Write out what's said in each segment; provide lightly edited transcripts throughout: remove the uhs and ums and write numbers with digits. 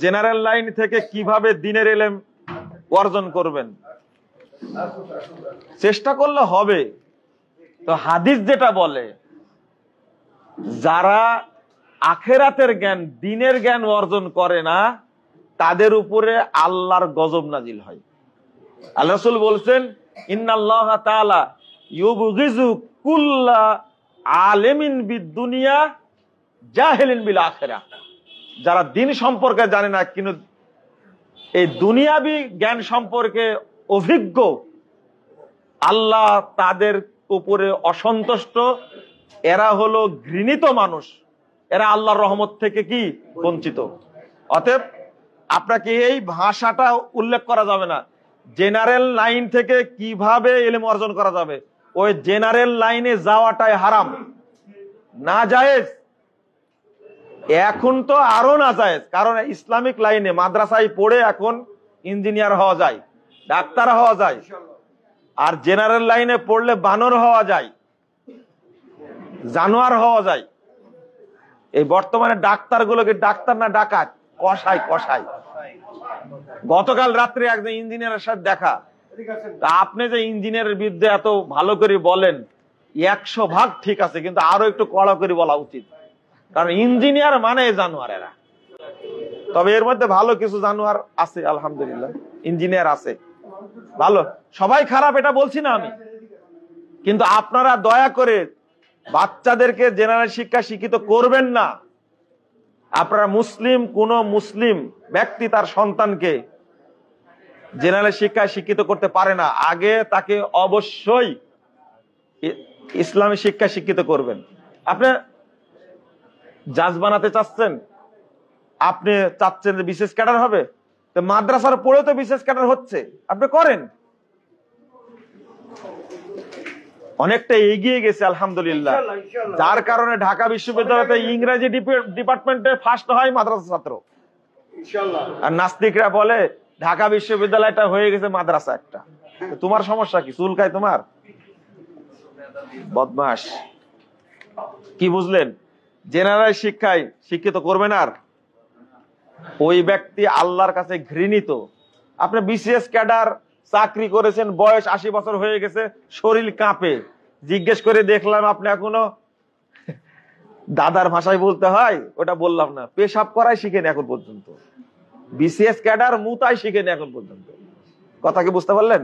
General line থেকে কিভাবে দ্বীনের ইলম অর্জন করবেন, চেষ্টা করলে হবে। তো হাদিস যেটা বলে, যারা আখেরাতের জ্ঞান, দ্বীনের জ্ঞান অর্জন করে না, তাদের উপরে আল্লাহর গজব নাজিল হয়। আল্লাহ রাসূল বলছেন, ইন্নাল্লাহ তাআলা ইউবগিযু কুল্লা আলিমিন বিদ-দুনিয়া জাহিলিন বিল আখিরাহ। যারা দ্বীন সম্পর্কে জানে না কিন্তু এই দুনিয়াবি জ্ঞান সম্পর্কে অভিজ্ঞ, আল্লাহ তাদের উপরে অসন্তুষ্ট। এরা হলো ঘৃণিত মানুষ, এরা আল্লাহর রহমত থেকে কি বঞ্চিত। অতএব আপনাকে এই ভাষাটা উল্লেখ করা যাবে না। জেনারেল লাইন থেকে কিভাবে ইলম অর্জন করা যাবে, ওই জেনারেল লাইনে যাওয়াটাই হারাম, না জায়েজ। এখন তো আরো না জায়েজ, কারণ ইসলামিক লাইনে মাদ্রাসায় পড়ে এখন ইঞ্জিনিয়ার হওয়া যায়, ডাক্তার হওয়া যায়। আর জেনারেল লাইনে পড়লে বানর হওয়া যায়, জানোয়ার হওয়া যায়। এই বর্তমানে ডাক্তার গুলোকে ডাক্তার না ডাকাত, কসাই কসাই। গতকাল রাত্রে একজন ইঞ্জিনিয়ারের সাথে দেখা। তা আপনি যে ইঞ্জিনিয়ারের বিরুদ্ধে এত ভালো করে বলেন, 100 ভাগ ঠিক আছে, কিন্তু আরো একটু কড়া করে বলা উচিত। কারণ ইঞ্জিনিয়ার মানে জানোয়ার এরা। তবে এর মধ্যে ভালো কিছু জানোয়ার আছে, আলহামদুলিল্লাহ, ইঞ্জিনিয়ার আছে ভালো। সবাই খারাপ এটা বলছি না আমি, কিন্তু আপনারা দয়া করে বাচ্চাদেরকে জেনারেল শিক্ষা শিক্ষিত করবেন না। আপনারা মুসলিম, কোন মুসলিম ব্যক্তি তার সন্তানকে জেনারেল শিক্ষায় শিক্ষিত করতে পারে না। আগে তাকে অবশ্যই ইসলামী শিক্ষা শিক্ষিত করবেন। আপনি জাজ বানাতে চাচ্ছেন, আপনি চাচ্ছেন যে বিশেষ ক্যাডার হবে, তো মাদ্রাসার পড়েও তো বিশেষ ক্যাডার হচ্ছে, আপনি করেন। অনেকটা এগিয়ে গেছে আলহামদুলিল্লাহ, যার কারণে ঢাকা বিশ্ববিদ্যালয়তে ইংরেজি ডিপার্টমেন্টে ফার্স্ট হয় মাদ্রাসা ছাত্র। আর নাস্তিকরা বলে ঢাকা বিশ্ববিদ্যালয়টা হয়ে গেছে মাদ্রাসা একটা। তোমার সমস্যা কি? চুলকায় তোমার? বদমাস। কি বুঝলেন? জেনারেল শিক্ষায় শিক্ষিত করবেন, আর ওই ব্যক্তি আল্লাহর কাছে ঘৃণিত। আপনি বিসিএস ক্যাডার চাকরি করেছেন, বয়স 80 বছর হয়ে গেছে, শরীর কাঁপে। জিজ্ঞেস করে দেখলাম আপনি এখনো দাদার ভাষায় বলতে হয়, ওটা বললাম না, পেশাব করাই শিখেন এখন পর্যন্ত। বিসিএস ক্যাডার মুতাই শিখেন এখন পর্যন্ত। কথা কি বুঝতে পারলেন?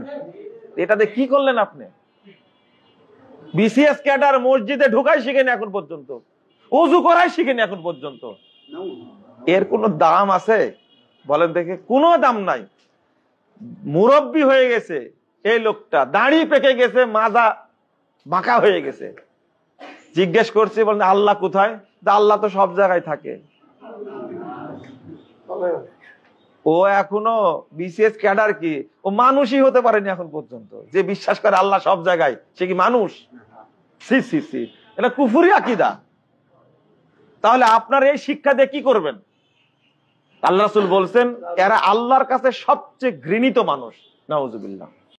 এটাতে কি করলেন আপনি? বিসিএস ক্যাডার মসজিদে ঢুকাই শিখেন এখন পর্যন্ত, ওযু করাই শিখেন এখন পর্যন্ত। এর কোনো দাম আছে বলেন দেখে? কোনো দাম নাই। মুরব্বী হয়ে গেছে এই লোকটা, দাড়ি পেকে গেছে, মাজা বাঁকা হয়ে গেছে। জিজ্ঞেস করছি, বলেন আল্লাহ কোথায়? আল্লাহ তো সব জায়গায় থাকে। ও এখনো বিসিএস ক্যাডার কি, ও মানুষই হতে পারেনি এখন পর্যন্ত। যে বিশ্বাস করে আল্লাহ সব জায়গায়, সে কি মানুষ? সি সি সি, এটা কুফরি আকীদা। তাহলে আপনার এই শিক্ষা দিয়ে কি করবেন? আল্লাহ রাসূল বলছেন এরা আল্লাহর কাছে সবচেয়ে ঘৃণিত মানুষ। নাউজুবিল্লাহ।